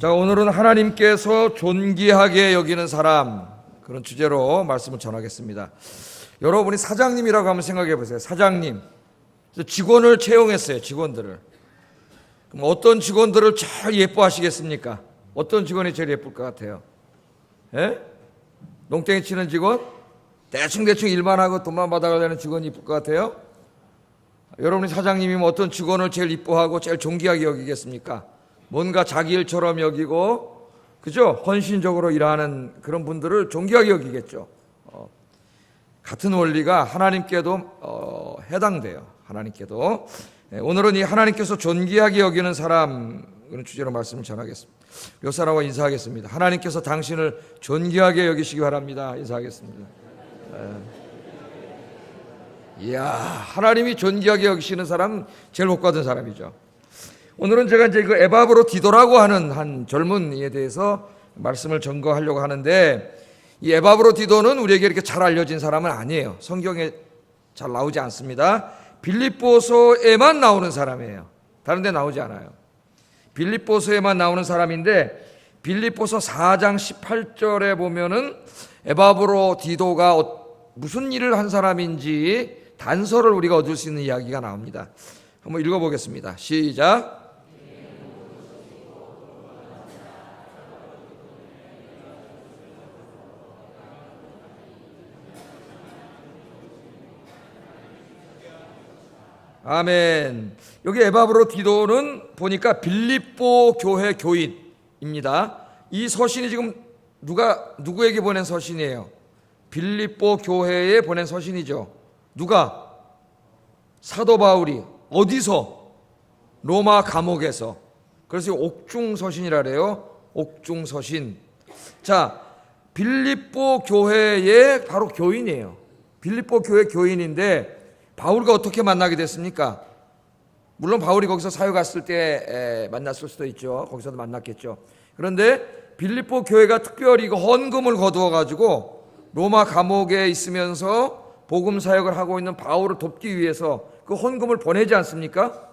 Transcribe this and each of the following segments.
자, 오늘은 하나님께서 존귀하게 여기는 사람, 그런 주제로 말씀을 전하겠습니다. 여러분이 사장님이라고 한번 생각해 보세요. 사장님, 직원을 채용했어요. 직원들을. 그럼 어떤 직원들을 제일 예뻐하시겠습니까? 어떤 직원이 제일 예쁠 것 같아요? 예? 농땡이 치는 직원? 대충 일만 하고 돈만 받아가려는 직원이 이쁠 것 같아요? 여러분이 사장님이면 어떤 직원을 제일 이뻐하고 제일 존귀하게 여기겠습니까? 뭔가 자기 일처럼 여기고, 그죠? 헌신적으로 일하는 그런 분들을 존귀하게 여기겠죠. 같은 원리가 하나님께도 해당돼요. 하나님께도. 오늘은 이 하나님께서 존귀하게 여기는 사람, 그런 주제로 말씀을 전하겠습니다. 몇 사람과 인사하겠습니다. 하나님께서 당신을 존귀하게 여기시기 바랍니다. 인사하겠습니다. 이야, 하나님이 존귀하게 여기시는 사람 제일 복 받은 사람이죠. 오늘은 제가 이제 그 에바브로디도라고 하는 한 젊은이에 대해서 말씀을 전거하려고 하는데, 이 에바브로디도는 우리에게 이렇게 잘 알려진 사람은 아니에요. 성경에 잘 나오지 않습니다. 빌립보서에만 나오는 사람이에요. 다른 데 나오지 않아요. 빌립보서에만 나오는 사람인데, 빌립보서 4장 18절에 보면은 에바브로디도가 무슨 일을 한 사람인지 단서를 우리가 얻을 수 있는 이야기가 나옵니다. 한번 읽어보겠습니다. 시작. 아멘. 여기 에바브로디도는 보니까 빌립보 교회 교인입니다. 이 서신이 지금 누구에게 보낸 서신이에요? 빌립보 교회에 보낸 서신이죠. 누가? 사도 바울이. 어디서? 로마 감옥에서. 그래서 옥중 서신이라 그래요. 옥중 서신. 자, 빌립보 교회의 바로 교인이에요. 빌립보 교회 교인인데 바울과 어떻게 만나게 됐습니까? 물론 바울이 거기서 사역 갔을 때 만났을 수도 있죠. 거기서도 만났겠죠. 그런데 빌립보 교회가 특별히 그 헌금을 거두어 가지고 로마 감옥에 있으면서 복음 사역을 하고 있는 바울을 돕기 위해서 그 헌금을 보내지 않습니까?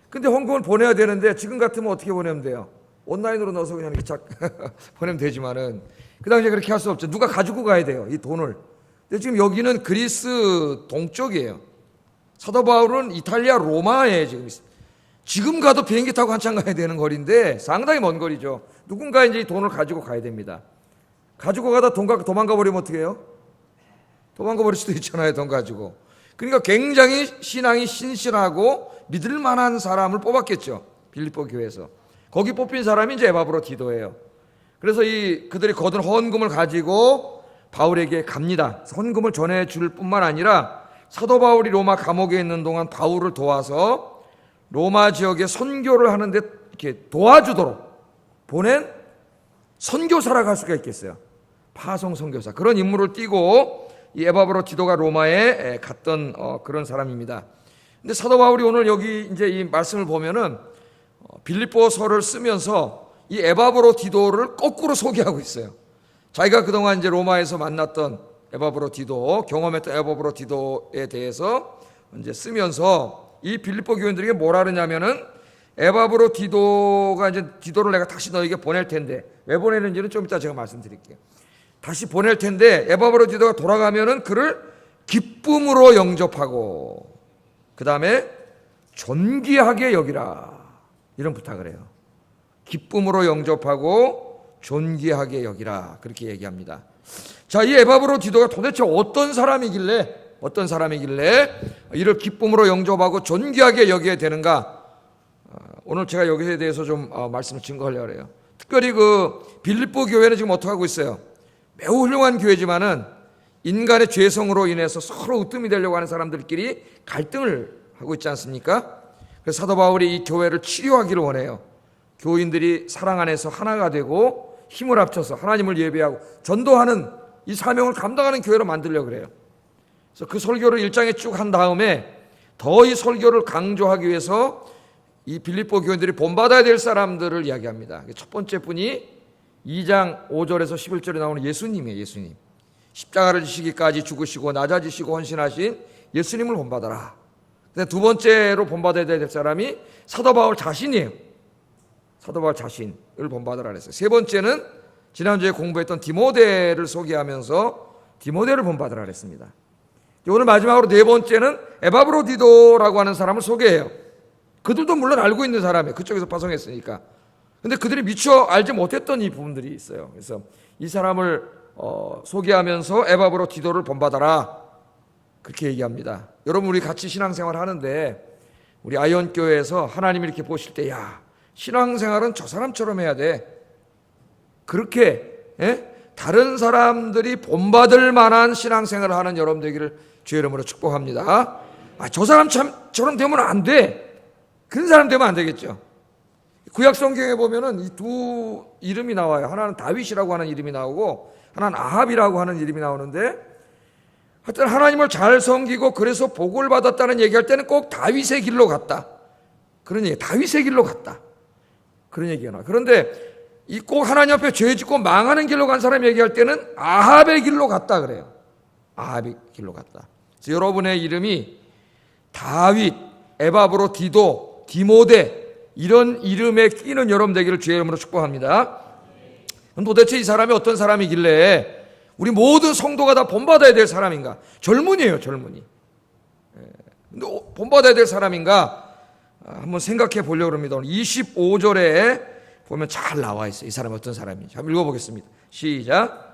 근데 헌금을 보내야 되는데 지금 같으면 어떻게 보내면 돼요? 온라인으로 넣어서 그냥 이렇게 착 보내면 되지만은 그 당시에 그렇게 할 수 없죠. 누가 가지고 가야 돼요, 이 돈을. 근데 지금 여기는 그리스 동쪽이에요. 사도 바울은 이탈리아 로마에 지금 있습니다. 지금 가도 비행기 타고 한참 가야 되는 거리인데 상당히 먼 거리죠. 누군가 이제 이 돈을 가지고 가야 됩니다. 가지고 가다 도망가 버리면 어떻게 해요? 도망가 버릴 수도 있잖아요, 돈 가지고. 그러니까 굉장히 신앙이 신실하고 믿을 만한 사람을 뽑았겠죠. 빌립보 교회에서. 거기 뽑힌 사람이 이제 에바브로디도예요. 그래서 그들이 거둔 헌금을 가지고 바울에게 갑니다. 헌금을 전해줄 뿐만 아니라 사도 바울이 로마 감옥에 있는 동안 바울을 도와서 로마 지역에 선교를 하는데 이렇게 도와주도록 보낸 선교사라고 할 수가 있겠어요. 파송 선교사. 그런 임무를 띠고 이 에바브로디도가 로마에 갔던 그런 사람입니다. 근데 사도 바울이 오늘 여기 이제 이 말씀을 보면은 빌립보서를 쓰면서 이 에바브로디도를 거꾸로 소개하고 있어요. 자기가 그동안 이제 로마에서 만났던 에바브로디도, 경험했던 에바브로디도에 대해서 이제 쓰면서 이 빌립보 교인들에게 뭐라 그러냐면은 에바브로디도가 이제 디도를 내가 다시 너에게 보낼 텐데, 왜 보내는지는 좀 이따 제가 말씀드릴게요. 다시 보낼 텐데 에바브로디도가 돌아가면은 그를 기쁨으로 영접하고 그 다음에 존귀하게 여기라, 이런 부탁을 해요. 기쁨으로 영접하고 존귀하게 여기라, 그렇게 얘기합니다. 자, 이 에바브로디도가 도대체 어떤 사람이길래 이를 기쁨으로 영접하고 존귀하게 여기게 되는가? 오늘 제가 여기에 대해서 좀 말씀을 증거하려고 해요. 특별히 그 빌립보 교회는 지금 어떻게 하고 있어요? 매우 훌륭한 교회지만은 인간의 죄성으로 인해서 서로 으뜸이 되려고 하는 사람들끼리 갈등을 하고 있지 않습니까? 그래서 사도 바울이 이 교회를 치료하기를 원해요. 교인들이 사랑 안에서 하나가 되고 힘을 합쳐서 하나님을 예배하고 전도하는 이 사명을 감당하는 교회로 만들려고 그래요. 그래서 그 설교를 1장에 쭉 한 다음에 더 이 설교를 강조하기 위해서 이 빌립보 교인들이 본받아야 될 사람들을 이야기합니다. 첫 번째 분이 2장 5절에서 11절에 나오는 예수님이에요. 예수님. 십자가를 지시기까지 죽으시고 낮아지시고 헌신하신 예수님을 본받아라. 두 번째로 본받아야 될 사람이 사도 바울 자신이에요. 사도 바울 자신을 본받으라 그랬어요. 세 번째는 지난주에 공부했던 디모데를 소개하면서 디모데를 본받으라 그랬습니다. 오늘 마지막으로 네 번째는 에바브로디도라고 하는 사람을 소개해요. 그들도 물론 알고 있는 사람이에요. 그쪽에서 파송했으니까. 근데 그들이 미처 알지 못했던 이 부분들이 있어요. 그래서 이 사람을 소개하면서 에바브로디도를 본받아라, 그렇게 얘기합니다. 여러분, 우리 같이 신앙생활 하는데 우리 아이언교회에서 하나님이 이렇게 보실 때, 야, 신앙생활은 저 사람처럼 해야 돼, 그렇게 다른 사람들이 본받을 만한 신앙생활을 하는 여러분 되기를 주의 이름으로 축복합니다. 저 사람처럼 되면 안 돼, 그런 사람 되면 안 되겠죠. 구약 성경에 보면은 이 두 이름이 나와요. 하나는 다윗이라고 하는 이름이 나오고 하나는 아합이라고 하는 이름이 나오는데, 하여튼 하나님을 잘 섬기고 그래서 복을 받았다는 얘기할 때는 꼭 다윗의 길로 갔다, 그런 얘기, 다윗의 길로 갔다, 그런 얘기가 나와요. 그런데 이 꼭 하나님 앞에 죄 짓고 망하는 길로 간 사람 얘기할 때는 아합의 길로 갔다 그래요. 아합의 길로 갔다. 그래서 여러분의 이름이 다윗, 에바브로디도, 디모데, 이런 이름에 끼는 여러분 되기를 주의 이름으로 축복합니다. 그럼 도대체 이 사람이 어떤 사람이길래 우리 모든 성도가 다 본받아야 될 사람인가? 젊은이에요, 젊은이. 근데 본받아야 될 사람인가? 한번 생각해 보려고 합니다. 25절에 보면 잘 나와 있어요. 이 사람이 어떤 사람인지. 한번 읽어보겠습니다. 시작.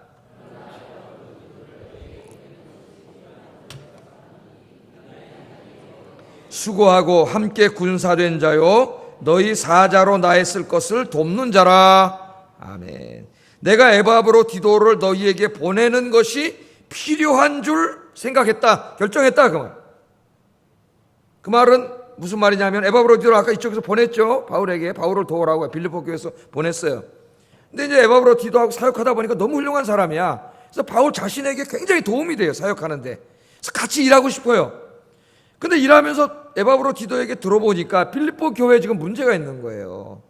수고하고 함께 군사된 자요, 너희 사자로 나의 쓸 것을 돕는 자라. 아멘. 내가 에바브로디도를 너희에게 보내는 것이 필요한 줄 생각했다, 결정했다, 그 말. 그 말은 무슨 말이냐면, 에바브로디도를 아까 이쪽에서 보냈죠. 바울에게, 바울을 도우라고 빌립보 교회에서 보냈어요. 근데 이제 에바브로디도하고 사역하다 보니까 너무 훌륭한 사람이야. 그래서 바울 자신에게 굉장히 도움이 돼요, 사역하는데. 그래서 같이 일하고 싶어요. 근데 일하면서 에바브로디도에게 들어보니까 빌립보 교회에 지금 문제가 있는 거예요.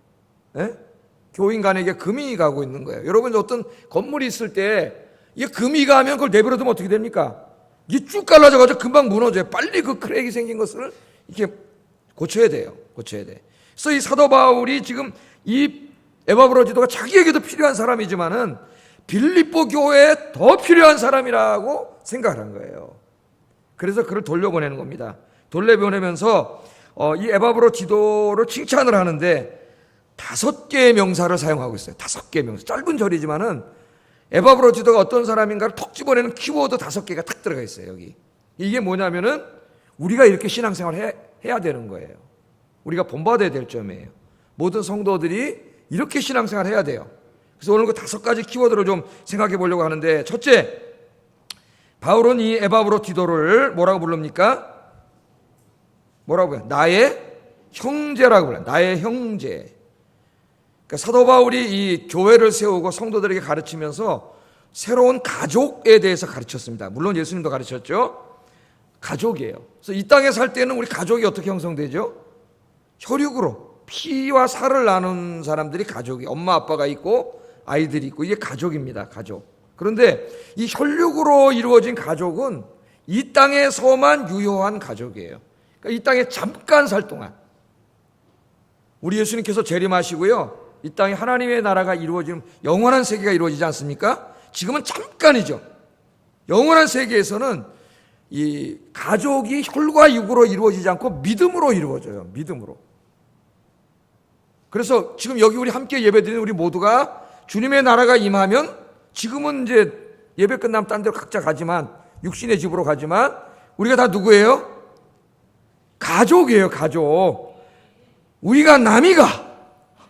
교인 간에게 금이 가고 있는 거예요. 여러분, 어떤 건물이 있을 때 이게 금이 가면 그걸 내버려두면 어떻게 됩니까? 이게 쭉 갈라져가지고 금방 무너져요. 빨리 그 크랙이 생긴 것을 이렇게 고쳐야 돼요. 고쳐야 돼. 그래서 이 사도 바울이 지금 이 에바브로디도가 자기에게도 필요한 사람이지만은 빌립보 교회에 더 필요한 사람이라고 생각을 한 거예요. 그래서 그를 돌려보내는 겁니다. 돌려보내면서 이 에바브로디도를 칭찬을 하는데 5개의 명사를 사용하고 있어요. 5개의 명사. 짧은 절이지만은 에바브로디도가 어떤 사람인가를 톡 집어내는 키워드 5개가 탁 들어가 있어요, 여기. 이게 뭐냐면은 우리가 이렇게 신앙생활을 해야 되는 거예요. 우리가 본받아야 될 점이에요. 모든 성도들이 이렇게 신앙생활을 해야 돼요. 그래서 오늘 그 5가지 키워드를 좀 생각해 보려고 하는데, 첫째, 바울은 이 에바브로디도를 뭐라고 부릅니까? 뭐라고 해요? 나의 형제라고 불러요. 나의 형제. 그러니까 사도 바울이 이 교회를 세우고 성도들에게 가르치면서 새로운 가족에 대해서 가르쳤습니다. 물론 예수님도 가르쳤죠. 가족이에요. 그래서 이 땅에 살 때는 우리 가족이 어떻게 형성되죠? 혈육으로 피와 살을 나눈 사람들이 가족이, 엄마 아빠가 있고 아이들이 있고, 이게 가족입니다. 가족. 그런데 이 혈육으로 이루어진 가족은 이 땅에서만 유효한 가족이에요. 그러니까 이 땅에 잠깐 살 동안, 우리 예수님께서 재림하시고요, 이 땅에 하나님의 나라가 이루어지는 영원한 세계가 이루어지지 않습니까? 지금은 잠깐이죠. 영원한 세계에서는 이 가족이 혈과 육으로 이루어지지 않고 믿음으로 이루어져요. 믿음으로. 그래서 지금 여기 우리 함께 예배드리는 우리 모두가 주님의 나라가 임하면, 지금은 이제 예배 끝나면 딴 데로 각자 가지만, 육신의 집으로 가지만, 우리가 다 누구예요? 가족이에요, 가족. 우리가 남이가.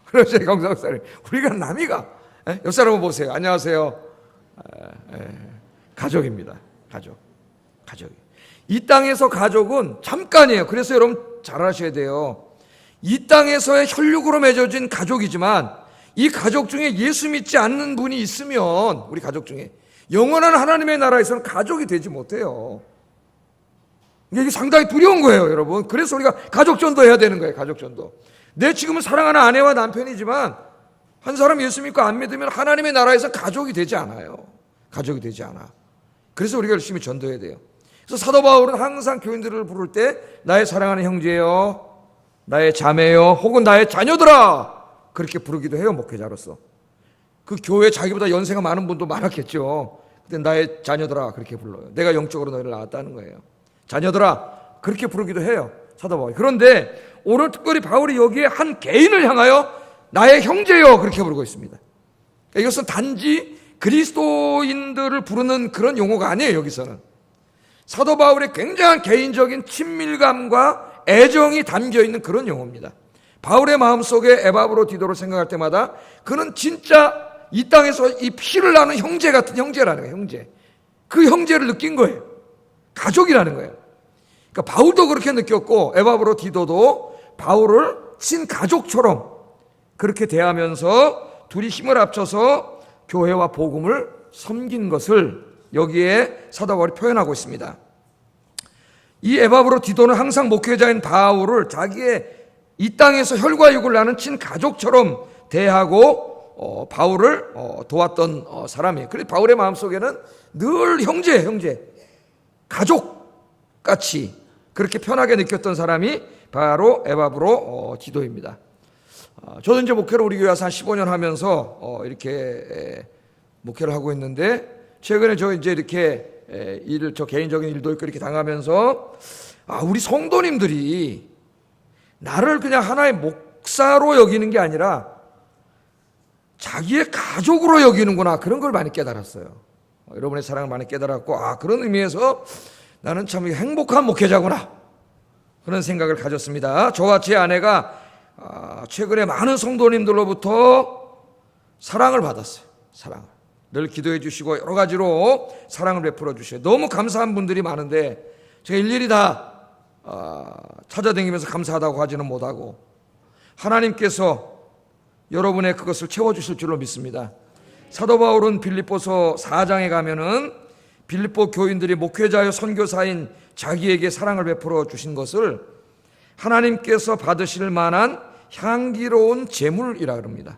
그러죠, 경상사님. 우리가 남이가. 옆 사람 보세요. 안녕하세요. 가족입니다. 가족. 이 땅에서 가족은 잠깐이에요. 그래서 여러분 잘 아셔야 돼요. 이 땅에서의 혈육으로 맺어진 가족이지만, 이 가족 중에 예수 믿지 않는 분이 있으면, 우리 가족 중에 영원한 하나님의 나라에서는 가족이 되지 못해요. 이게 상당히 두려운 거예요, 여러분. 그래서 우리가 가족전도 해야 되는 거예요. 가족전도. 내 지금은 사랑하는 아내와 남편이지만 한 사람 예수 믿고 안 믿으면 하나님의 나라에서 가족이 되지 않아요. 가족이 되지 않아. 그래서 우리가 열심히 전도해야 돼요. 그래서 사도 바울은 항상 교인들을 부를 때 나의 사랑하는 형제요, 나의 자매요, 혹은 나의 자녀들아, 그렇게 부르기도 해요. 목회자로서. 그 교회에 자기보다 연세가 많은 분도 많았겠죠. 근데 나의 자녀들아 그렇게 불러요. 내가 영적으로 너희를 낳았다는 거예요. 자녀들아 그렇게 부르기도 해요. 사도 바울이. 그런데 오늘 특별히 바울이 여기에 한 개인을 향하여 나의 형제여 그렇게 부르고 있습니다. 그러니까 이것은 단지 그리스도인들을 부르는 그런 용어가 아니에요. 여기서는 사도 바울의 굉장한 개인적인 친밀감과 애정이 담겨있는 그런 용어입니다. 바울의 마음속에 에바브로디도를 생각할 때마다 그는 진짜 이 땅에서 이 피를 나는 형제 같은 형제라는 거예요. 형제. 그 형제를 느낀 거예요. 가족이라는 거예요. 그러니까 바울도 그렇게 느꼈고 에바브로디도도 바울을 친가족처럼 그렇게 대하면서 둘이 힘을 합쳐서 교회와 복음을 섬긴 것을 여기에 사도 바울이 표현하고 있습니다. 이 에바브로디도는 항상 목회자인 바울을 자기의 이 땅에서 혈과 육을 나는 친가족처럼 대하고 바울을 도왔던 사람이에요. 그래서 바울의 마음속에는 늘 형제, 가족같이 그렇게 편하게 느꼈던 사람이 바로 에바브로디도입니다. 저도 이제 목회를 우리 교회 와서 한 15년 하면서 이렇게 목회를 하고 있는데 최근에 저 이제 이렇게 일을 저 개인적인 일도 있고 이렇게 당하면서 우리 성도님들이 나를 그냥 하나의 목사로 여기는 게 아니라 자기의 가족으로 여기는구나 그런 걸 많이 깨달았어요. 여러분의 사랑을 많이 깨달았고 그런 의미에서 나는 참 행복한 목회자구나 그런 생각을 가졌습니다. 저와 제 아내가 최근에 많은 성도님들로부터 사랑을 받았어요. 사랑을 늘 기도해 주시고 여러 가지로 사랑을 베풀어 주셔요. 너무 감사한 분들이 많은데 제가 일일이 다 찾아다니면서 감사하다고 하지는 못하고 하나님께서 여러분의 그것을 채워주실 줄로 믿습니다. 사도 바울은 빌립보서 4장에 가면은 빌립보 교인들이 목회자여 선교사인 자기에게 사랑을 베풀어 주신 것을 하나님께서 받으실 만한 향기로운 제물이라 그럽니다.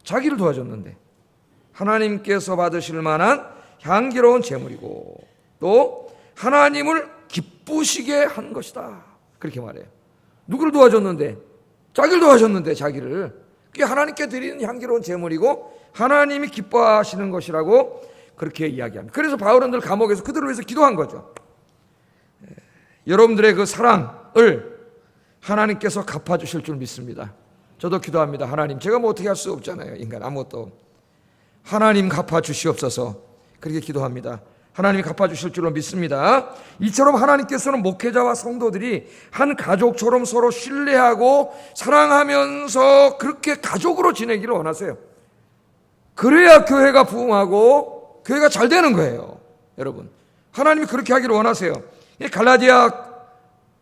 자기를 도와줬는데 하나님께서 받으실 만한 향기로운 제물이고 또 하나님을 기쁘시게 한 것이다 그렇게 말해요. 누구를 도와줬는데? 자기를 도와줬는데 자기를. 그게 하나님께 드리는 향기로운 제물이고 하나님이 기뻐하시는 것이라고 그렇게 이야기합니다. 그래서 바울은 늘 감옥에서 그들을 위해서 기도한 거죠. 여러분들의 그 사랑을 하나님께서 갚아주실 줄 믿습니다. 저도 기도합니다. 하나님, 제가 뭐 어떻게 할 수 없잖아요. 인간 아무것도. 하나님 갚아주시옵소서 그렇게 기도합니다. 하나님이 갚아주실 줄로 믿습니다. 이처럼 하나님께서는 목회자와 성도들이 한 가족처럼 서로 신뢰하고 사랑하면서 그렇게 가족으로 지내기를 원하세요. 그래야 교회가 부흥하고 교회가 잘 되는 거예요. 여러분, 하나님이 그렇게 하기를 원하세요. 갈라디아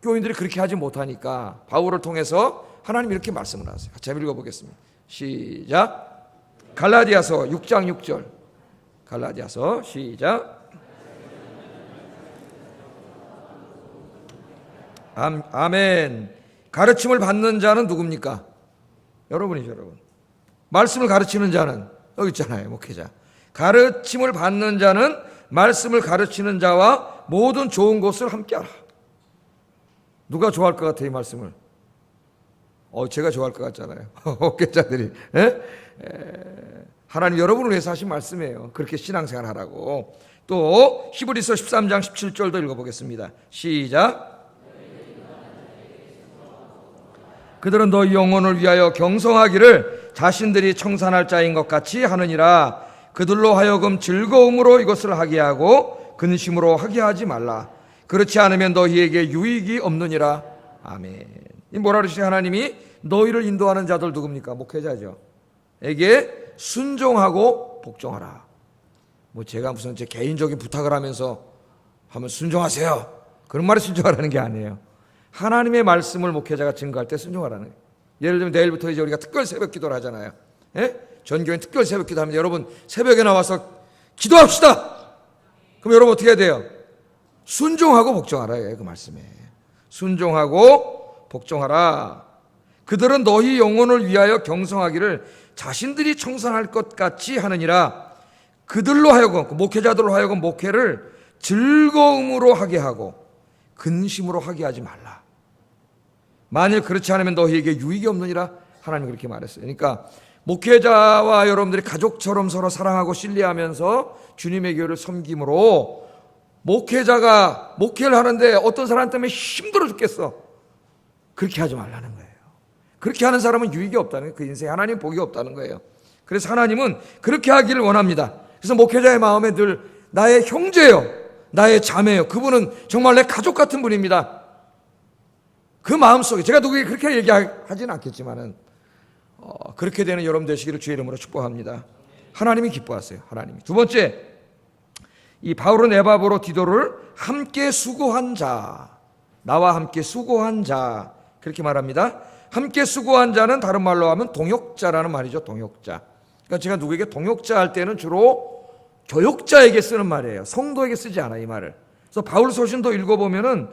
교인들이 그렇게 하지 못하니까 바울을 통해서 하나님이 이렇게 말씀을 하세요. 같이 읽어보겠습니다. 시작. 갈라디아서 6장 6절. 갈라디아서 시작. 아멘. 가르침을 받는 자는 누굽니까? 여러분이죠, 여러분. 말씀을 가르치는 자는 여기 있잖아요, 목회자. 가르침을 받는 자는 말씀을 가르치는 자와 모든 좋은 것을 함께하라. 누가 좋아할 것 같아요, 이 말씀을? 제가 좋아할 것 같잖아요. 목회자들이. 하나님 여러분을 위해서 하신 말씀이에요. 그렇게 신앙생활 하라고. 또 히브리서 13장 17절도 읽어보겠습니다. 시작. 그들은 너희 영혼을 위하여 경성하기를 자신들이 청산할 자인 것 같이 하느니라. 그들로 하여금 즐거움으로 이것을 하게 하고 근심으로 하게 하지 말라. 그렇지 않으면 너희에게 유익이 없느니라. 아멘. 이 뭐라 그러시죠? 하나님이 너희를 인도하는 자들 누굽니까? 목회자죠. 에게 순종하고 복종하라. 뭐 제가 무슨 제 개인적인 부탁을 하면서 하면 순종하세요. 그런 말에 순종하라는 게 아니에요. 하나님의 말씀을 목회자가 증거할 때 순종하라는 거예요. 예를 들면 내일부터 이제 우리가 특별 새벽 기도를 하잖아요. 전교인 특별 새벽 기도 하면 여러분 새벽에 나와서 기도합시다. 그럼 여러분 어떻게 해야 돼요? 순종하고 복종하라. 그 말씀에. 순종하고 복종하라. 그들은 너희 영혼을 위하여 경성하기를 자신들이 청산할 것 같이 하느니라. 그들로 하여금, 목회자들로 하여금 목회를 즐거움으로 하게 하고 근심으로 하게 하지 말라. 만일 그렇지 않으면 너희에게 유익이 없느니라. 하나님 그렇게 말했어요. 그러니까 목회자와 여러분들이 가족처럼 서로 사랑하고 신뢰하면서 주님의 교회를 섬김으로 목회자가 목회를 하는데 어떤 사람 때문에 힘들어 죽겠어. 그렇게 하지 말라는 거예요. 그렇게 하는 사람은 유익이 없다는 거예요. 그 인생에 하나님 복이 없다는 거예요. 그래서 하나님은 그렇게 하기를 원합니다. 그래서 목회자의 마음에 늘 나의 형제요, 나의 자매요, 그분은 정말 내 가족 같은 분입니다. 그 마음속에 제가 누구에게 그렇게 얘기하지는 않겠지만은 그렇게 되는 여러분 되시기를 주의 이름으로 축복합니다. 하나님이 기뻐하세요. 하나님이. 두 번째, 이 바울은 에바브로 디도를 함께 수고한 자, 나와 함께 수고한 자 그렇게 말합니다. 함께 수고한 자는 다른 말로 하면 동역자라는 말이죠. 동역자. 그러니까 제가 누구에게 동역자 할 때는 주로 교역자에게 쓰는 말이에요. 성도에게 쓰지 않아요, 이 말을. 그래서 바울 서신도 읽어보면은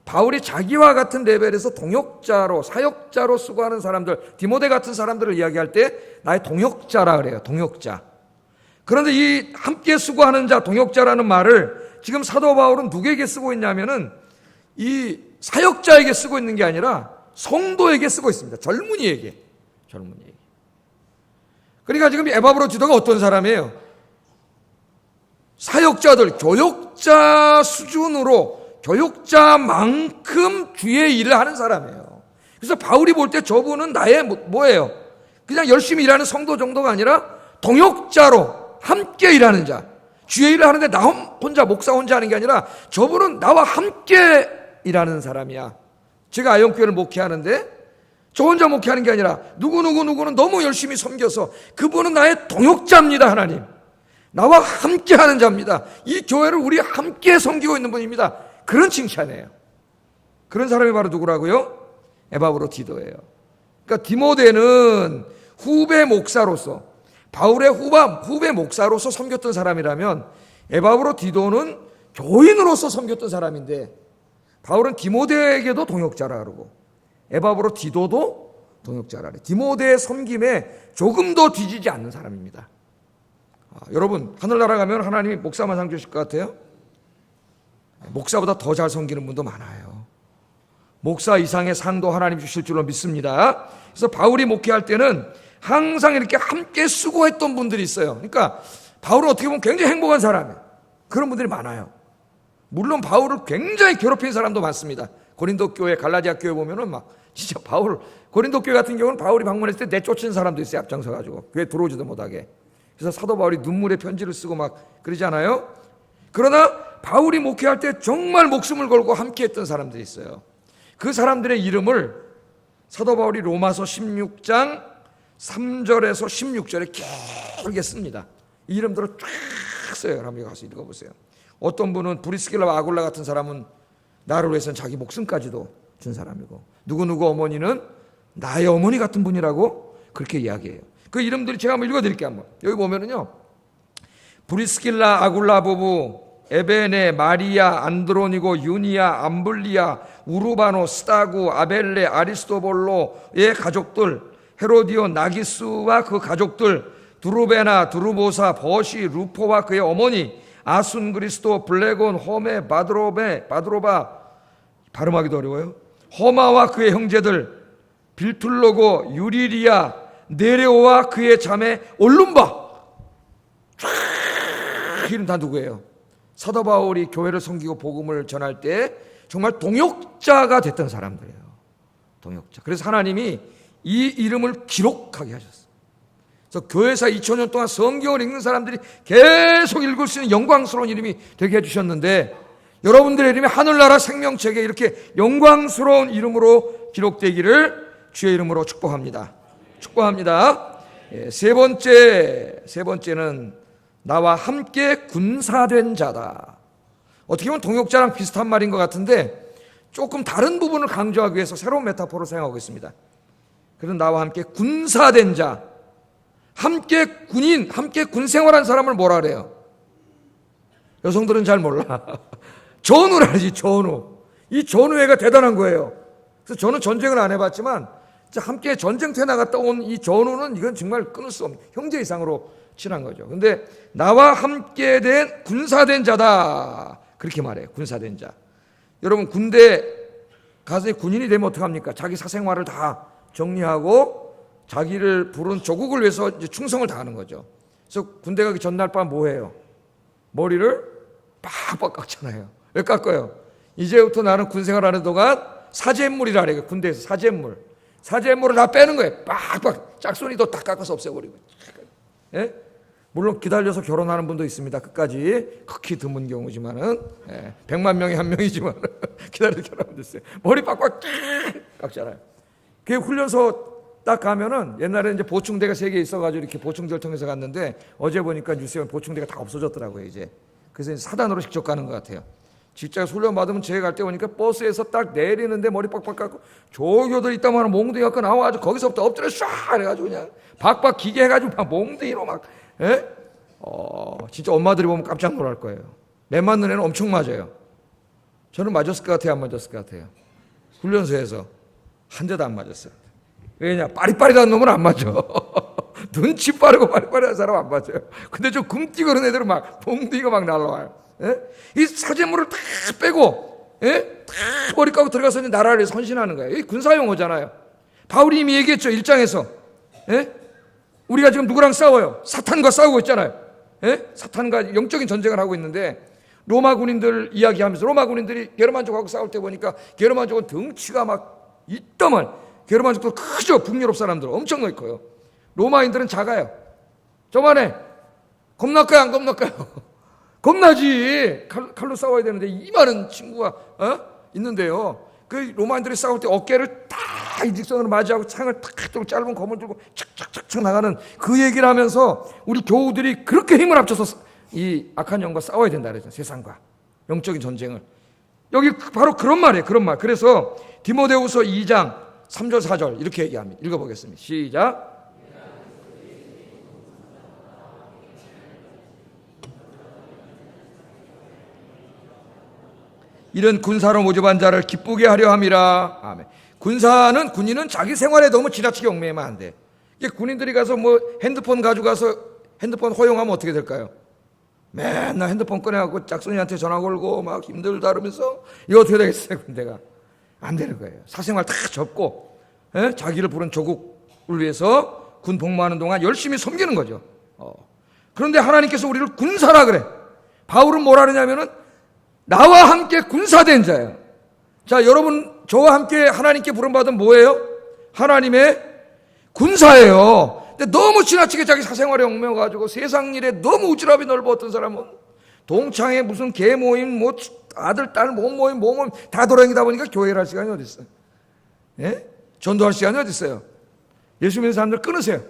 바울이 자기와 같은 레벨에서 동역자로, 사역자로 수고하는 사람들, 디모데 같은 사람들을 이야기할 때 나의 동역자라 그래요. 동역자. 그런데 이 함께 수고하는 자, 동역자라는 말을 지금 사도 바울은 누구에게 쓰고 있냐면은 이 사역자에게 쓰고 있는 게 아니라 성도에게 쓰고 있습니다. 젊은이에게. 그러니까 지금 에바브로 디도가 어떤 사람이에요? 사역자들, 교역자 수준으로 교역자만큼 주의 일을 하는 사람이에요. 그래서 바울이 볼 때 저분은 나의 뭐예요? 그냥 열심히 일하는 성도 정도가 아니라 동역자로 함께 일하는 자. 주의 일을 하는데 나 혼자 목사 혼자 하는 게 아니라 저분은 나와 함께 일하는 사람이야. 제가 아영교회를 목회하는데 저 혼자 목회하는 게 아니라 누구는 너무 열심히 섬겨서 그분은 나의 동역자입니다. 하나님. 나와 함께 하는 자입니다. 이 교회를 우리 함께 섬기고 있는 분입니다. 그런 칭찬이에요. 그런 사람이 바로 누구라고요? 에바브로 디도예요. 그러니까 디모데는 후배 목사로서, 바울의 후배 목사로서 섬겼던 사람이라면 에바브로 디도는 교인으로서 섬겼던 사람인데 바울은 디모데에게도 동역자라 그러고 에바브로 디도도 동역자라 그래요. 디모데의 섬김에 조금 더 뒤지지 않는 사람입니다. 여러분, 하늘나라 가면 하나님이 목사만 상 주실 것 같아요? 목사보다 더 잘 섬기는 분도 많아요. 목사 이상의 상도 하나님 주실 줄로 믿습니다. 그래서 바울이 목회할 때는 항상 이렇게 함께 수고했던 분들이 있어요. 그러니까 바울은 어떻게 보면 굉장히 행복한 사람이에요. 그런 분들이 많아요. 물론 바울을 굉장히 괴롭힌 사람도 많습니다. 고린도 교회, 갈라디아 교회 보면은 막 진짜 고린도 교회 같은 경우는 바울이 방문했을 때 내쫓은 사람도 있어요. 앞장서 가지고 교회 들어오지도 못하게. 그래서 사도 바울이 눈물의 편지를 쓰고 막 그러지 않아요? 그러나 바울이 목회할 때 정말 목숨을 걸고 함께했던 사람들이 있어요. 그 사람들의 이름을 사도 바울이 로마서 16장 3절에서 16절에 길게 씁니다. 이 이름들을 쫙 써요. 여러분이 가서 읽어보세요. 어떤 분은 브리스길라와 아굴라 같은 사람은 나를 위해서는 자기 목숨까지도 준 사람이고 누구누구 어머니는 나의 어머니 같은 분이라고 그렇게 이야기해요. 그 이름들이 제가 한번 읽어드릴게요. 한번. 여기 보면은요, 브리스길라 아굴라 부부, 에베네, 마리아, 안드로니고, 유니아, 암블리아, 우르바노, 스타구, 아벨레, 아리스토볼로의 가족들, 헤로디온, 나기스와 그 가족들, 두루베나, 두루보사, 버시, 루포와 그의 어머니, 아순그리스도, 블레곤, 호메, 바드로바, 발음하기도 어려워요. 허마와 그의 형제들, 빌툴로고, 유리리아, 네레오와 그의 자매 올룸바. 이름 다 누구예요? 사도 바울이 교회를 섬기고 복음을 전할 때 정말 동역자가 됐던 사람들이에요. 동역자. 그래서 하나님이 이 이름을 기록하게 하셨어요. 그래서 교회사 2000년 동안 성경을 읽는 사람들이 계속 읽을 수 있는 영광스러운 이름이 되게 해주셨는데 여러분들의 이름이 하늘나라 생명책에 이렇게 영광스러운 이름으로 기록되기를 주의 이름으로 축복합니다. 축복합니다. 세 번째는 나와 함께 군사된 자다. 어떻게 보면 동역자랑 비슷한 말인 것 같은데 조금 다른 부분을 강조하기 위해서 새로운 메타포를 사용하고 있습니다. 그래서 나와 함께 군사된 자, 함께 군 생활한 사람을 뭐라 그래요? 여성들은 잘 몰라. 전우를 알지, 전우. 이 전우애가 대단한 거예요. 그래서 저는 전쟁을 안 해봤지만 함께 전쟁터에 나갔다 온 이 전우는 이건 정말 끊을 수 없는 형제 이상으로 친한 거죠. 근데 나와 함께 된 군사된 자다. 그렇게 말해요. 군사된 자. 여러분 군대 가서 군인이 되면 어떡합니까? 자기 사생활을 다 정리하고 자기를 부른 조국을 위해서 이제 충성을 다하는 거죠. 그래서 군대 가기 전날 밤 뭐 해요? 머리를 빡빡 깎잖아요. 왜 깎아요? 이제부터 나는 군 생활하는 동안 사제물이라 그래요. 군대에서 사제물. 사제물을 다 빼는 거예요. 빡빡 짝순이도 다 깎아서 없애버리고. 예? 물론 기다려서 결혼하는 분도 있습니다. 끝까지. 극히 드문 경우지만은 100만 명에 한 명이지만 기다려서 결혼하면 됐어요. 머리 빡빡 깎잖아요. 그 훈련소 딱 가면은 옛날에 이제 보충대가 3개 있어가지고 이렇게 보충대를 통해서 갔는데 어제 보니까 뉴스에 보충대가 다 없어졌더라고요 이제. 그래서 이제 사단으로 직접 가는 것 같아요. 직장에서 훈련 받으면 제가 갈 때 보니까 버스에서 딱 내리는데 머리 빡빡 깎고 조교들 있다만 몽둥이 갖고 나와가지고 거기서부터 엎드려 쏴 해가지고 그냥 박박 기계 해가지고 막 몽둥이로 막 진짜 엄마들이 보면 깜짝 놀랄 거예요. 매 맞는 애는 엄청 맞아요. 저는 맞았을 것 같아요, 안 맞았을 것 같아요? 훈련소에서 한 대도 안 맞았어요. 왜냐? 빠리빠리한 놈은 안 맞아. 눈치 빠르고 빠리빠리한 사람 안 맞아요. 근데 저 굼띠 그런 애들은 막 몽둥이가 막 날라와요. 이 사제물을 다 빼고 다 머리 까고 들어가서 나라를 선신하는 거예요. 이 군사용어잖아요. 바울이 이미 얘기했죠. 1장에서 우리가 지금 누구랑 싸워요? 사탄과 싸우고 있잖아요. 사탄과 영적인 전쟁을 하고 있는데 로마 군인들 이야기하면서 로마 군인들이 게르만족하고 싸울 때 보니까 게르만족은 덩치가 막 이따만 게르만족도 크죠. 북유럽 사람들 엄청나게 커요. 로마인들은 작아요. 저만해 겁날까요 안 겁날까요? 겁나지. 칼로 싸워야 되는데 이 많은 친구가 있는데요. 그 로마인들이 싸울 때 어깨를 딱 일직선으로 맞이하고 창을 탁 들고 짧은 검을 들고 착착착착 나가는 그 얘기를 하면서 우리 교우들이 그렇게 힘을 합쳐서 이 악한 영과 싸워야 된다 그랬죠. 세상과 영적인 전쟁을. 여기 바로 그런 말이에요. 그런 말. 그래서 디모데후서 2장 3절 4절 이렇게 얘기합니다. 읽어보겠습니다. 시작. 이런 군사로 모집한 자를 기쁘게 하려 함이라. 아멘. 군인은 자기 생활에 너무 지나치게 얽매이면 안 돼. 이게 군인들이 가서 뭐 핸드폰 가져가서 핸드폰 허용하면 어떻게 될까요? 맨날 핸드폰 꺼내갖고 짝순이한테 전화 걸고 막 힘들다 그러면서 이거 어떻게 되겠어요? 군대가 안 되는 거예요. 사생활 다 접고 자기를 부른 조국을 위해서 군 복무하는 동안 열심히 섬기는 거죠. 그런데 하나님께서 우리를 군사라 그래. 바울은 뭐라 그러냐면은 나와 함께 군사된 자예요. 자, 여러분 저와 함께 하나님께 부름받은 뭐예요? 하나님의 군사예요. 근데 너무 지나치게 자기 사생활에 얽매여가지고 세상 일에 너무 우지랖이 넓어. 어떤 사람은 동창회 무슨 개 모임 뭐 아들 딸 모임 다 돌아다니다 보니까 교회를 할 시간이 어디 있어요? 전도할 시간이 어디 있어요? 예수 믿는 사람들 끊으세요.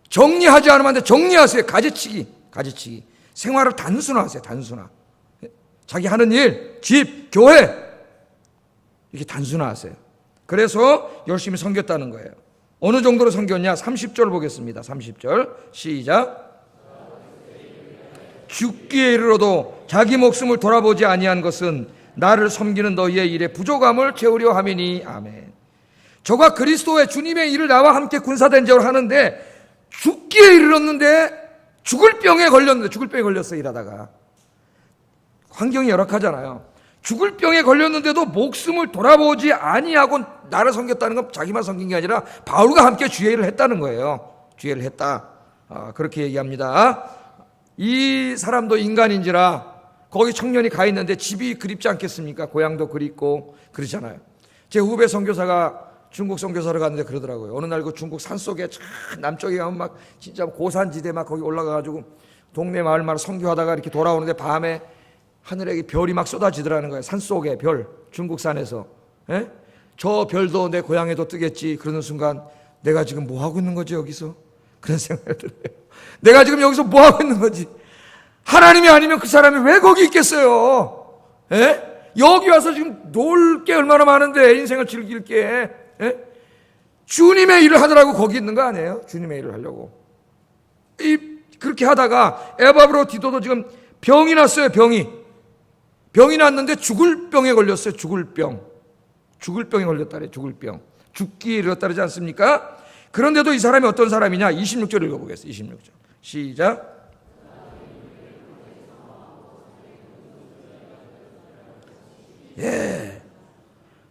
정리하지 않으면 안 돼. 정리하세요. 가지치기. 생활을 단순화하세요. 단순화. 자기 하는 일, 집, 교회 이렇게 단순화하세요. 그래서 열심히 섬겼다는 거예요. 어느 정도로 섬겼냐? 30절 보겠습니다. 30절 시작. 죽기에 이르러도 자기 목숨을 돌아보지 아니한 것은 나를 섬기는 너희의 일에 부족함을 채우려 함이니. 아멘. 저가 그리스도의 주님의 일을 나와 함께 군사된 적을 하는데 죽기에 이르렀는데 죽을 병에 걸렸어요. 일하다가 환경이 열악하잖아요. 죽을 병에 걸렸는데도 목숨을 돌아보지 아니하고 나를 섬겼다는 건 자기만 섬긴 게 아니라 바울과 함께 주의 일을 했다는 거예요. 주의를 했다. 그렇게 얘기합니다. 이 사람도 인간인지라 거기 청년이 가 있는데 집이 그립지 않겠습니까? 고향도 그립고 그러잖아요. 제 후배 선교사가 중국 선교사를 갔는데 그러더라고요. 어느 날 그 중국 산속에 남쪽에 가면 막 진짜 고산지대 막 거기 올라가가지고 동네 마을마다 선교하다가 이렇게 돌아오는데 밤에 하늘에 별이 막 쏟아지더라는 거예요. 산속에 별, 중국산에서. 저 별도 내 고향에도 뜨겠지. 그러는 순간 내가 지금 뭐 하고 있는 거지 여기서? 그런 생각이 들어요. 내가 지금 여기서 뭐 하고 있는 거지? 하나님이 아니면 그 사람이 왜 거기 있겠어요? 여기 와서 지금 놀 게 얼마나 많은데 인생을 즐길 게. 주님의 일을 하더라고 거기 있는 거 아니에요? 주님의 일을 하려고. 그렇게 하다가 에바브로 디도도 지금 병이 났어요. 병이 났는데 죽을 병에 걸렸어요. 죽을 병에 걸렸다 그래요. 죽을 병. 죽기에 이르렀다 그러지 않습니까? 그런데도 이 사람이 어떤 사람이냐? 26절 읽어보겠습니다. 26절 시작.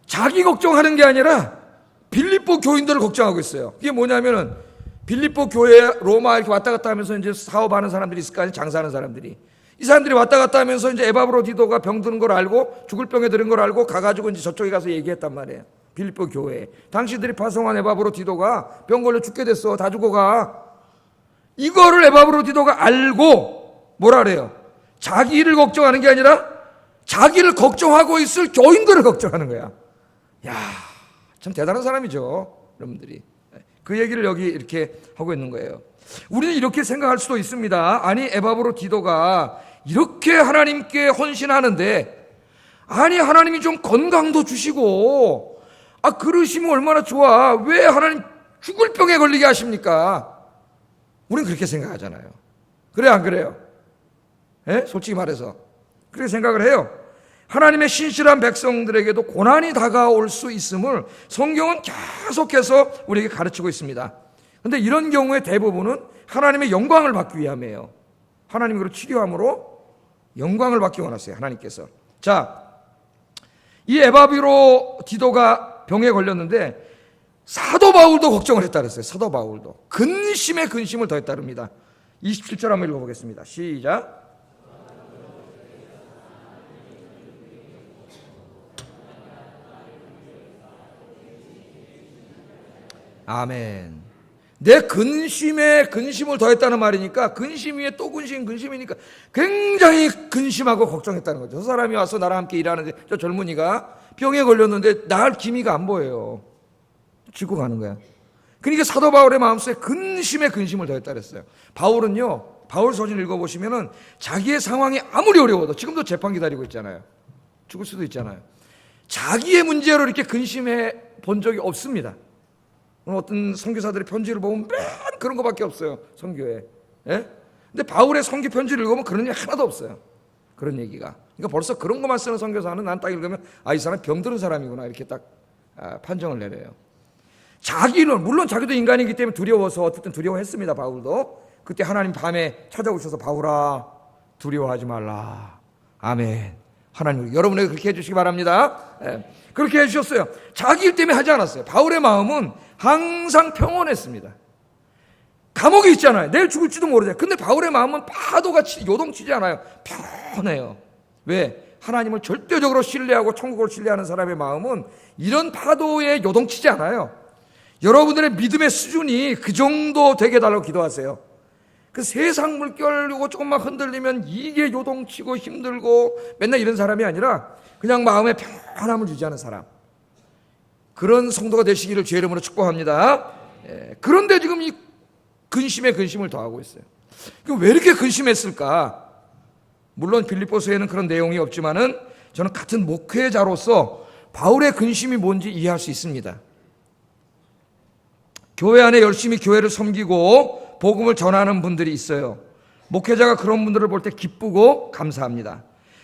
자기 걱정하는 게 아니라 빌립보 교인들을 걱정하고 있어요. 이게 뭐냐면은 빌립보 교회 로마 이렇게 왔다 갔다 하면서 이제 사업하는 사람들이 있을 거 아니에요. 장사하는 사람들이. 이 사람들이 왔다 갔다 하면서 이제 에바브로디도가 병드는 걸 알고 죽을 병에 들은 걸 알고 가가지고 이제 저쪽에 가서 얘기했단 말이에요. 빌립보 교회에. 당신들이 파송한 에바브로디도가 병 걸려 죽게 됐어. 다 죽어가. 이거를 에바브로디도가 알고 뭐라 그래요? 자기를 걱정하는 게 아니라 자기를 걱정하고 있을 교인들을 걱정하는 거야. 야, 참 대단한 사람이죠. 여러분들이. 그 얘기를 여기 이렇게 하고 있는 거예요. 우리는 이렇게 생각할 수도 있습니다. 아니, 에바브로디도가 이렇게 하나님께 헌신하는데, 아니, 하나님이 좀 건강도 주시고, 그러시면 얼마나 좋아. 왜 하나님 죽을 병에 걸리게 하십니까? 우리는 그렇게 생각하잖아요. 그래, 안 그래요? 예? 솔직히 말해서. 그렇게 생각을 해요. 하나님의 신실한 백성들에게도 고난이 다가올 수 있음을 성경은 계속해서 우리에게 가르치고 있습니다. 그런데 이런 경우에 대부분은 하나님의 영광을 받기 위함이에요. 하나님으로 치료함으로 영광을 받기 원하세요. 하나님께서. 자, 이 에바브로디도가 병에 걸렸는데 사도 바울도 걱정을 했다 그랬어요. 사도 바울도 근심에 근심을 더했다 그럽니다. 27절 한번 읽어보겠습니다. 시작. 아멘. 내 근심에 근심을 더했다는 말이니까 근심 위에 또 근심이니까 굉장히 근심하고 걱정했다는 거죠. 저 사람이 와서 나랑 함께 일하는데 저 젊은이가 병에 걸렸는데 나을 기미가 안 보여요. 죽고 가는 거야. 그러니까 사도 바울의 마음속에 근심에 근심을 더했다 그랬어요. 바울은요, 바울 서신 읽어보시면은 자기의 상황이 아무리 어려워도 지금도 재판 기다리고 있잖아요. 죽을 수도 있잖아요. 자기의 문제로 이렇게 근심해 본 적이 없습니다. 어떤 선교사들의 편지를 보면 맨 그런 거밖에 없어요. 선교에. 예? 근데 바울의 선교 편지를 읽으면 그런 일 하나도 없어요. 그런 얘기가. 그러니까 벌써 그런 것만 쓰는 선교사는 난 딱 읽으면 이 사람 병들은 사람이구나 이렇게 딱 판정을 내려요. 자기는 물론 자기도 인간이기 때문에 두려워서 어쨌든 두려워했습니다. 바울도. 그때 하나님 밤에 찾아오셔서 바울아 두려워하지 말라. 아멘. 하나님 여러분에게 그렇게 해주시기 바랍니다. 예. 그렇게 해주셨어요. 자기 일 때문에 하지 않았어요. 바울의 마음은 항상 평온했습니다. 감옥에 있잖아요. 내일 죽을지도 모르잖아요. 근데 바울의 마음은 파도같이 요동치지 않아요. 편해요. 왜? 하나님을 절대적으로 신뢰하고 천국을 신뢰하는 사람의 마음은 이런 파도에 요동치지 않아요. 여러분들의 믿음의 수준이 그 정도 되게 해달라고 기도하세요. 그 세상 물결 요거 조금만 흔들리면 이게 요동치고 힘들고 맨날 이런 사람이 아니라 그냥 마음에 편함을 유지하는 사람. 그런 성도가 되시기를 주의 이름으로 축복합니다. 그런데 지금 이 근심에 근심을 더하고 있어요. 왜 이렇게 근심했을까? 물론 빌립보서에는 그런 내용이 없지만은 저는 같은 목회자로서 바울의 근심이 뭔지 이해할 수 있습니다. 교회 안에 열심히 교회를 섬기고 복음을 전하는 분들이 있어요. 목회자가 그런 분들을 볼 때 기쁘고 감사합니다.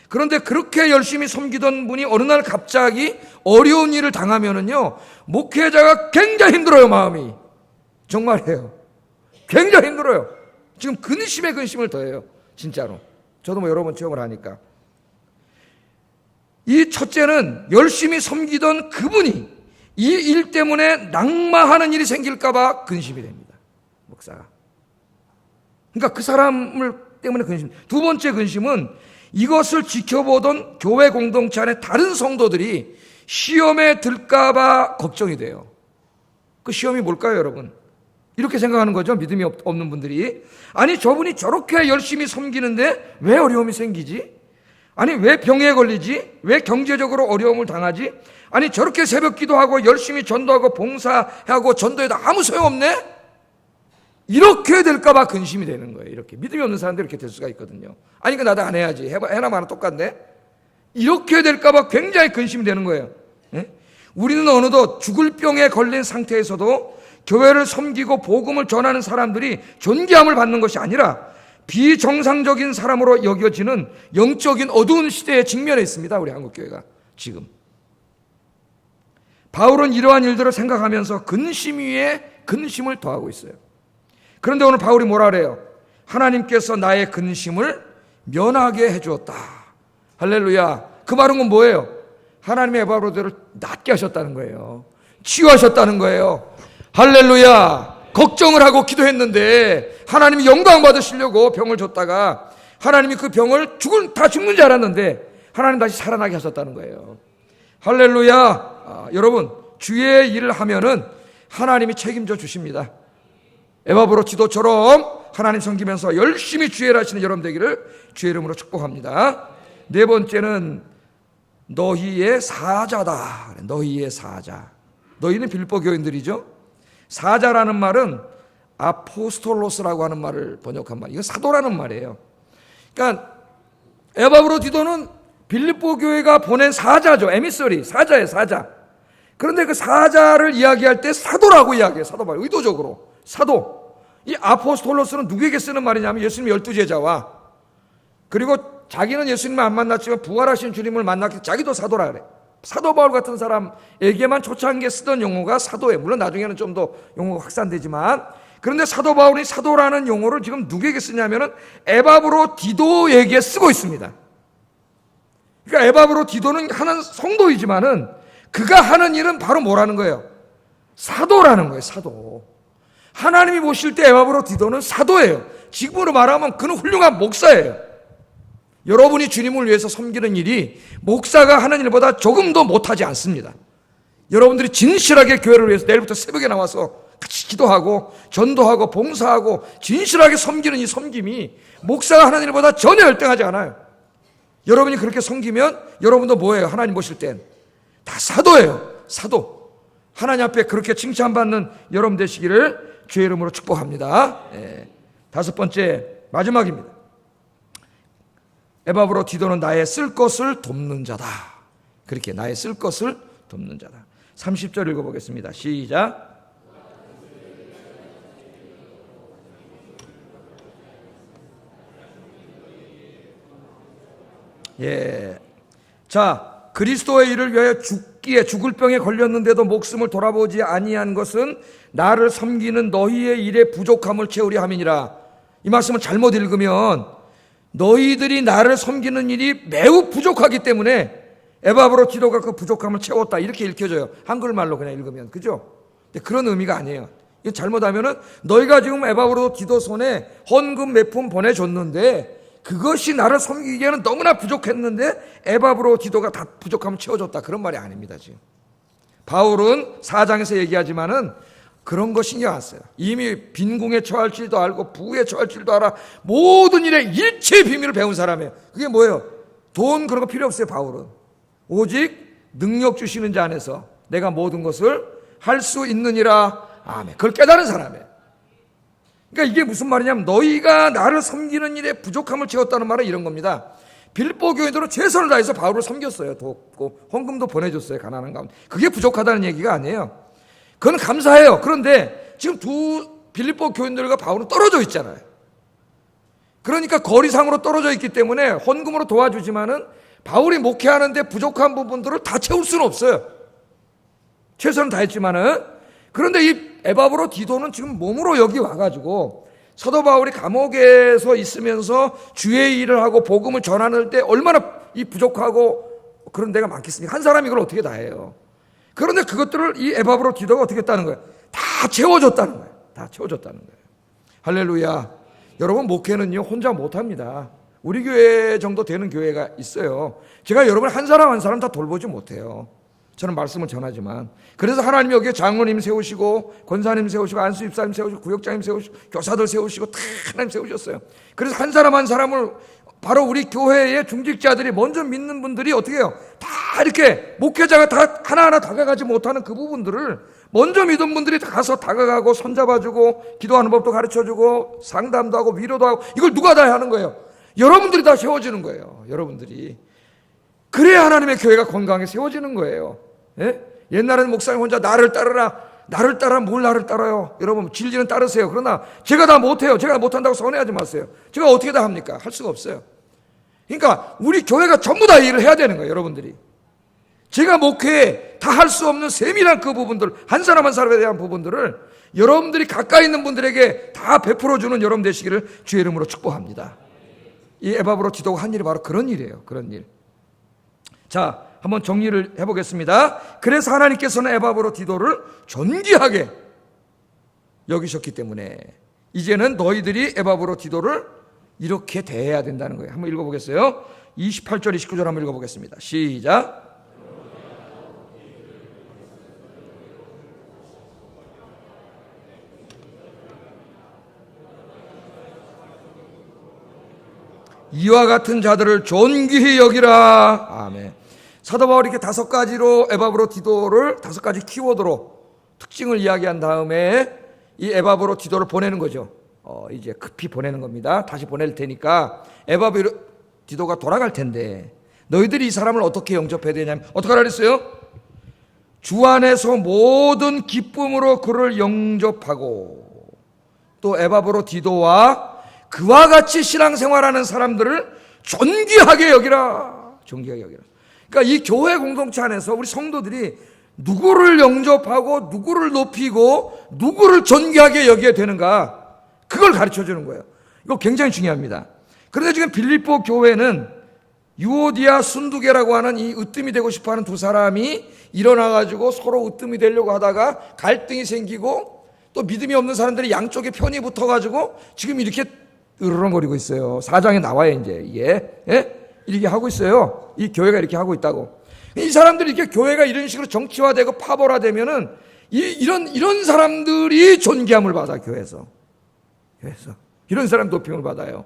그런데 그렇게 열심히 섬기던 분이 어느 날 갑자기 어려운 일을 당하면은요, 목회자가 굉장히 힘들어요, 마음이. 정말이에요. 굉장히 힘들어요. 지금 근심에 근심을 더해요. 진짜로. 저도 뭐 여러 번 체험을 하니까. 이 첫째는 열심히 섬기던 그분이 이 일 때문에 낙마하는 일이 생길까봐 근심이 됩니다. 목사가. 그러니까 그 사람을 때문에 근심. 두 번째 근심은 이것을 지켜보던 교회 공동체 안에 다른 성도들이 시험에 들까봐 걱정이 돼요. 그 시험이 뭘까요, 여러분? 이렇게 생각하는 거죠, 믿음이 없는 분들이. 아니, 저분이 저렇게 열심히 섬기는데 왜 어려움이 생기지? 아니, 왜 병에 걸리지? 왜 경제적으로 어려움을 당하지? 아니, 저렇게 새벽 기도하고 열심히 전도하고 봉사하고 전도해도 아무 소용없네? 이렇게 될까봐 근심이 되는 거예요. 이렇게 믿음이 없는 사람들이 이렇게 될 수가 있거든요. 아니, 나도 안 해야지. 해나마나 똑같네. 이렇게 될까봐 굉장히 근심이 되는 거예요. 예? 우리는 어느덧 죽을 병에 걸린 상태에서도 교회를 섬기고 복음을 전하는 사람들이 존귀함을 받는 것이 아니라 비정상적인 사람으로 여겨지는 영적인 어두운 시대에 직면해 있습니다. 우리 한국교회가 지금. 바울은 이러한 일들을 생각하면서 근심 위에 근심을 더하고 있어요. 그런데 오늘 바울이 뭐라 그래요? 하나님께서 나의 근심을 면하게 해주었다. 할렐루야. 그 말은 뭐예요? 하나님의 에바브로디도를 낫게 하셨다는 거예요. 치유하셨다는 거예요. 할렐루야. 걱정을 하고 기도했는데 하나님이 영광 받으시려고 병을 줬다가 하나님이 그 병을 다 죽는 줄 알았는데 하나님 다시 살아나게 하셨다는 거예요. 할렐루야. 여러분, 주의 일을 하면은 하나님이 책임져 주십니다. 에바브로 지도처럼 하나님 섬기면서 열심히 주의 일 하시는 여러분 되기를 주의 이름으로 축복합니다. 네 번째는 너희의 사자다. 너희의 사자. 너희는 빌립보 교인들이죠. 사자라는 말은 아포스톨로스라고 하는 말을 번역한 말. 이건 사도라는 말이에요. 그러니까 에바브로 디도는 빌립보 교회가 보낸 사자죠. 에미서리, 사자예요, 사자. 그런데 그 사자를 이야기할 때 사도라고 이야기해요. 사도 말, 의도적으로. 사도. 이 아포스톨로스는 누구에게 쓰는 말이냐면 예수님 12제자와 그리고 자기는 예수님을 안 만났지만 부활하신 주님을 만났기 자기도 사도라 그래. 사도 바울 같은 사람에게만 초창기에 쓰던 용어가 사도예요. 물론 나중에는 좀 더 용어가 확산되지만 그런데 사도 바울이 사도라는 용어를 지금 누구에게 쓰냐면은 에바브로 디도에게 쓰고 있습니다. 그러니까 에바브로 디도는 하는 성도이지만은 그가 하는 일은 바로 뭐라는 거예요? 사도라는 거예요. 사도. 하나님이 보실 때 에바브로 디도는 사도예요. 지금으로 말하면 그는 훌륭한 목사예요. 여러분이 주님을 위해서 섬기는 일이 목사가 하는 일보다 조금도 못하지 않습니다. 여러분들이 진실하게 교회를 위해서 내일부터 새벽에 나와서 같이 기도하고 전도하고 봉사하고 진실하게 섬기는 이 섬김이 목사가 하는 일보다 전혀 열등하지 않아요. 여러분이 그렇게 섬기면 여러분도 뭐예요? 하나님 보실 땐 다 사도예요. 사도. 하나님 앞에 그렇게 칭찬받는 여러분 되시기를 주의 이름으로 축복합니다. 다섯 번째 마지막입니다. 에바브로 디도는 나의 쓸 것을 돕는 자다. 그렇게 나의 쓸 것을 돕는 자다. 30절 읽어보겠습니다. 시작. 자, 그리스도의 일을 위하여 죽을 병에 걸렸는데도 목숨을 돌아보지 아니한 것은 나를 섬기는 너희의 일의 부족함을 채우려 함이니라. 이 말씀을 잘못 읽으면 너희들이 나를 섬기는 일이 매우 부족하기 때문에 에바브로 디도가 그 부족함을 채웠다 이렇게 읽혀져요. 한글말로 그냥 읽으면. 그죠? 근데 그런 의미가 아니에요. 이거 잘못하면은 너희가 지금 에바브로 디도 손에 헌금 몇 푼 보내줬는데 그것이 나를 섬기기에는 너무나 부족했는데 에바브로 디도가 다 부족함을 채워줬다. 그런 말이 아닙니다. 지금 바울은 4장에서 얘기하지만은 그런 거 신경 안 써요. 이미 빈궁에 처할 줄도 알고 부에 처할 줄도 알아. 모든 일에 일체의 비밀을 배운 사람이에요. 그게 뭐예요? 돈 그런 거 필요 없어요. 바울은 오직 능력 주시는 자 안에서 내가 모든 것을 할 수 있느니라. 아멘. 그걸 깨달은 사람이에요. 그러니까 이게 무슨 말이냐면 너희가 나를 섬기는 일에 부족함을 채웠다는 말은 이런 겁니다. 빌립보 교인들은 최선을 다해서 바울을 섬겼어요. 돕고 헌금도 보내줬어요. 가난한 가운데. 그게 부족하다는 얘기가 아니에요. 그건 감사해요. 그런데 지금 두 빌립보 교인들과 바울은 떨어져 있잖아요. 그러니까 거리상으로 떨어져 있기 때문에 헌금으로 도와주지만은 바울이 목회하는데 부족한 부분들을 다 채울 수는 없어요. 최선을 다했지만은. 그런데 이 에바브로 디도는 지금 몸으로 여기 와가지고 사도 바울이 감옥에서 있으면서 주의 일을 하고 복음을 전하는 때 얼마나 이 부족하고 그런 데가 많겠습니까? 한 사람이 이걸 어떻게 다 해요? 그런데 그것들을 이 에바브로 디도가 어떻게 했다는 거예요? 다 채워줬다는 거예요. 다 채워줬다는 거예요. 할렐루야. 여러분 목회는요 혼자 못합니다. 우리 교회 정도 되는 교회가 있어요. 제가 여러분 한 사람 한 사람 다 돌보지 못해요. 저는 말씀을 전하지만 그래서 하나님이 여기에 장로님 세우시고 권사님 세우시고 안수 집사님 세우시고 구역장님 세우시고 교사들 세우시고 다 하나님 세우셨어요. 그래서 한 사람 한 사람을 바로 우리 교회의 중직자들이 먼저 믿는 분들이 어떻게 해요? 다 이렇게 목회자가 다 하나하나 다가가지 못하는 그 부분들을 먼저 믿은 분들이 가서 다가가고 손잡아주고 기도하는 법도 가르쳐주고 상담도 하고 위로도 하고 이걸 누가 다 하는 거예요? 여러분들이 다 세워지는 거예요. 여러분들이. 그래야 하나님의 교회가 건강하게 세워지는 거예요. 예? 옛날에는 목사님 혼자 나를 따르라. 나를 따라 뭘 나를 따라요? 여러분 진리는 따르세요. 그러나 제가 다 못해요. 제가 못한다고 서운해하지 마세요. 제가 어떻게 다 합니까? 할 수가 없어요. 그러니까 우리 교회가 전부 다 일을 해야 되는 거예요. 여러분들이. 제가 목회에 다 할 수 없는 세밀한 그 부분들 한 사람 한 사람에 대한 부분들을 여러분들이 가까이 있는 분들에게 다 베풀어주는 여러분 되시기를 주의 이름으로 축복합니다. 이 에바브로 디도가 한 일이 바로 그런 일이에요. 그런 일. 자, 한번 정리를 해보겠습니다. 그래서 하나님께서는 에바브로 디도를 존귀하게 여기셨기 때문에 이제는 너희들이 에바브로 디도를 이렇게 대해야 된다는 거예요. 한번 읽어보겠어요. 28절 29절 한번 읽어보겠습니다. 시작. 이와 같은 자들을 존귀히 여기라. 아멘. 사도 바울이 이렇게 5가지로 에바브로 디도를 5가지 키워드로 특징을 이야기한 다음에 이 에바브로 디도를 보내는 거죠. 이제 급히 보내는 겁니다. 다시 보낼 테니까 에바브로 디도가 돌아갈 텐데 너희들이 이 사람을 어떻게 영접해야 되냐면 어떻게 하라 그랬어요? 주 안에서 모든 기쁨으로 그를 영접하고 또 에바브로 디도와 그와 같이 신앙생활하는 사람들을 존귀하게 여기라. 존귀하게 여기라. 그러니까 이 교회 공동체 안에서 우리 성도들이 누구를 영접하고 누구를 높이고 누구를 존귀하게 여겨야 되는가, 그걸 가르쳐 주는 거예요. 이거 굉장히 중요합니다. 그런데 지금 빌립보 교회는 유오디아 순두계라고 하는 이 으뜸이 되고 싶어하는 두 사람이 일어나가지고 서로 으뜸이 되려고 하다가 갈등이 생기고 또 믿음이 없는 사람들이 양쪽에 편이 붙어가지고 지금 이렇게 으르렁거리고 있어요. 4장에 나와요. 이제 이게 이렇게 하고 있어요. 이 교회가 이렇게 하고 있다고. 이 사람들이 이렇게 교회가 이런 식으로 정치화되고 파벌화되면은 이런 사람들이 존귀함을 받아. 교회에서 이런 사람 높임을 받아요.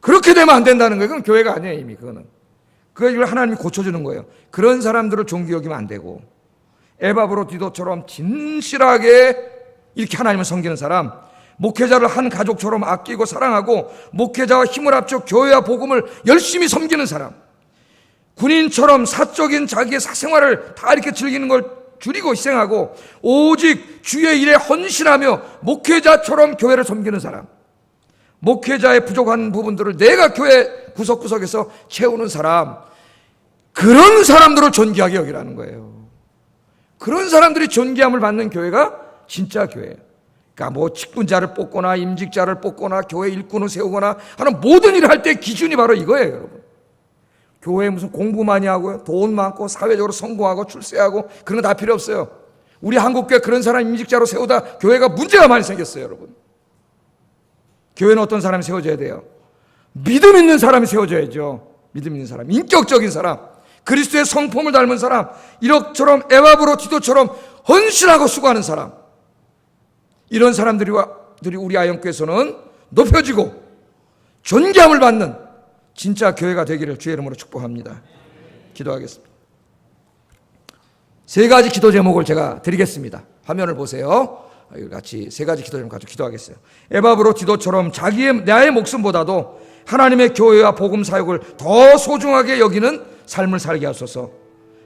그렇게 되면 안 된다는 거예요. 그건 교회가 아니에요. 이미 그걸 하나님이 고쳐주는 거예요. 그런 사람들을 존귀 여기면 안 되고 에바브로 디도처럼 진실하게 이렇게 하나님을 섬기는 사람, 목회자를 한 가족처럼 아끼고 사랑하고 목회자와 힘을 합쳐 교회와 복음을 열심히 섬기는 사람, 군인처럼 사적인 자기의 사생활을 다 이렇게 즐기는 걸 줄이고 희생하고 오직 주의 일에 헌신하며 목회자처럼 교회를 섬기는 사람, 목회자의 부족한 부분들을 내가 교회 구석구석에서 채우는 사람, 그런 사람들을 존귀하게 여기라는 거예요. 그런 사람들이 존귀함을 받는 교회가 진짜 교회예요. 그러니까 뭐 직분자를 뽑거나 임직자를 뽑거나 교회 일꾼을 세우거나 하는 모든 일을 할 때 기준이 바로 이거예요, 여러분. 교회에 무슨 공부 많이 하고요, 돈 많고 사회적으로 성공하고 출세하고 그런 거 다 필요 없어요. 우리 한국교회 그런 사람 임직자로 세우다 교회가 문제가 많이 생겼어요, 여러분. 교회는 어떤 사람이 세워져야 돼요? 믿음 있는 사람이 세워져야죠. 믿음 있는 사람, 인격적인 사람, 그리스도의 성품을 닮은 사람, 이렇처럼 에바브로 디도처럼 헌신하고 수고하는 사람, 이런 사람들이 우리 아영교회에서는 높여지고 존귀함을 받는 진짜 교회가 되기를 주의 이름으로 축복합니다. 기도하겠습니다. 3가지 기도 제목을 제가 드리겠습니다. 화면을 보세요. 같이 3가지 기도 제목 가지고 기도하겠어요. 에바브로 디도처럼 나의 목숨보다도 하나님의 교회와 복음 사역을 더 소중하게 여기는 삶을 살게 하소서.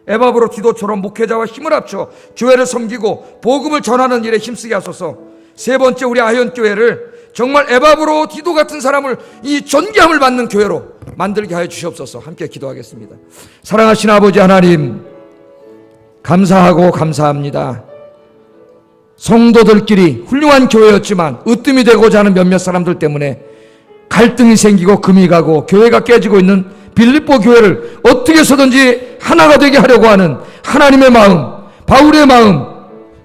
에바브로 디도처럼 목회자와 힘을 합쳐 교회를 섬기고 복음을 전하는 일에 힘쓰게 하소서. 3번째, 우리 아현교회를 정말 에바브로 디도 같은 사람을 이 존귀함을 받는 교회로 만들게 하여 주시옵소서. 함께 기도하겠습니다. 사랑하신 아버지 하나님, 감사하고 감사합니다. 성도들끼리 훌륭한 교회였지만 으뜸이 되고자 하는 몇몇 사람들 때문에 갈등이 생기고 금이 가고 교회가 깨지고 있는 빌립보 교회를 어떻게 해서든지 하나가 되게 하려고 하는 하나님의 마음, 바울의 마음,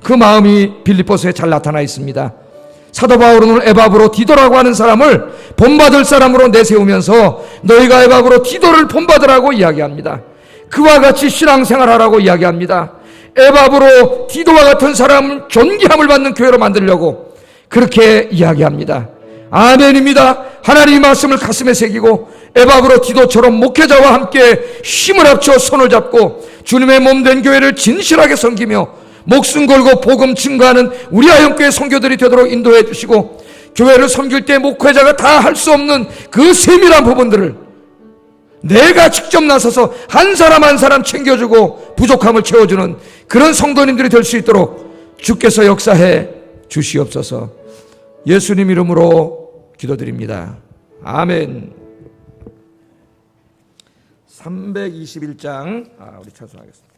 그 마음이 빌립보서에 잘 나타나 있습니다. 사도 바울은 에바브로 디도라고 하는 사람을 본받을 사람으로 내세우면서 너희가 에바브로 디도를 본받으라고 이야기합니다. 그와 같이 신앙생활하라고 이야기합니다. 에바브로 디도와 같은 사람 존귀함을 받는 교회로 만들려고 그렇게 이야기합니다. 아멘입니다. 하나님의 말씀을 가슴에 새기고 에바브로 디도처럼 목회자와 함께 힘을 합쳐 손을 잡고 주님의 몸된 교회를 진실하게 섬기며 목숨 걸고 복음 증거하는 우리 아영교회 선교들이 되도록 인도해 주시고 교회를 섬길 때 목회자가 다 할 수 없는 그 세밀한 부분들을 내가 직접 나서서 한 사람 한 사람 챙겨주고 부족함을 채워주는 그런 성도님들이 될 수 있도록 주께서 역사해 주시옵소서. 예수님 이름으로 기도드립니다. 아멘. 321장 우리 찬송하겠습니다.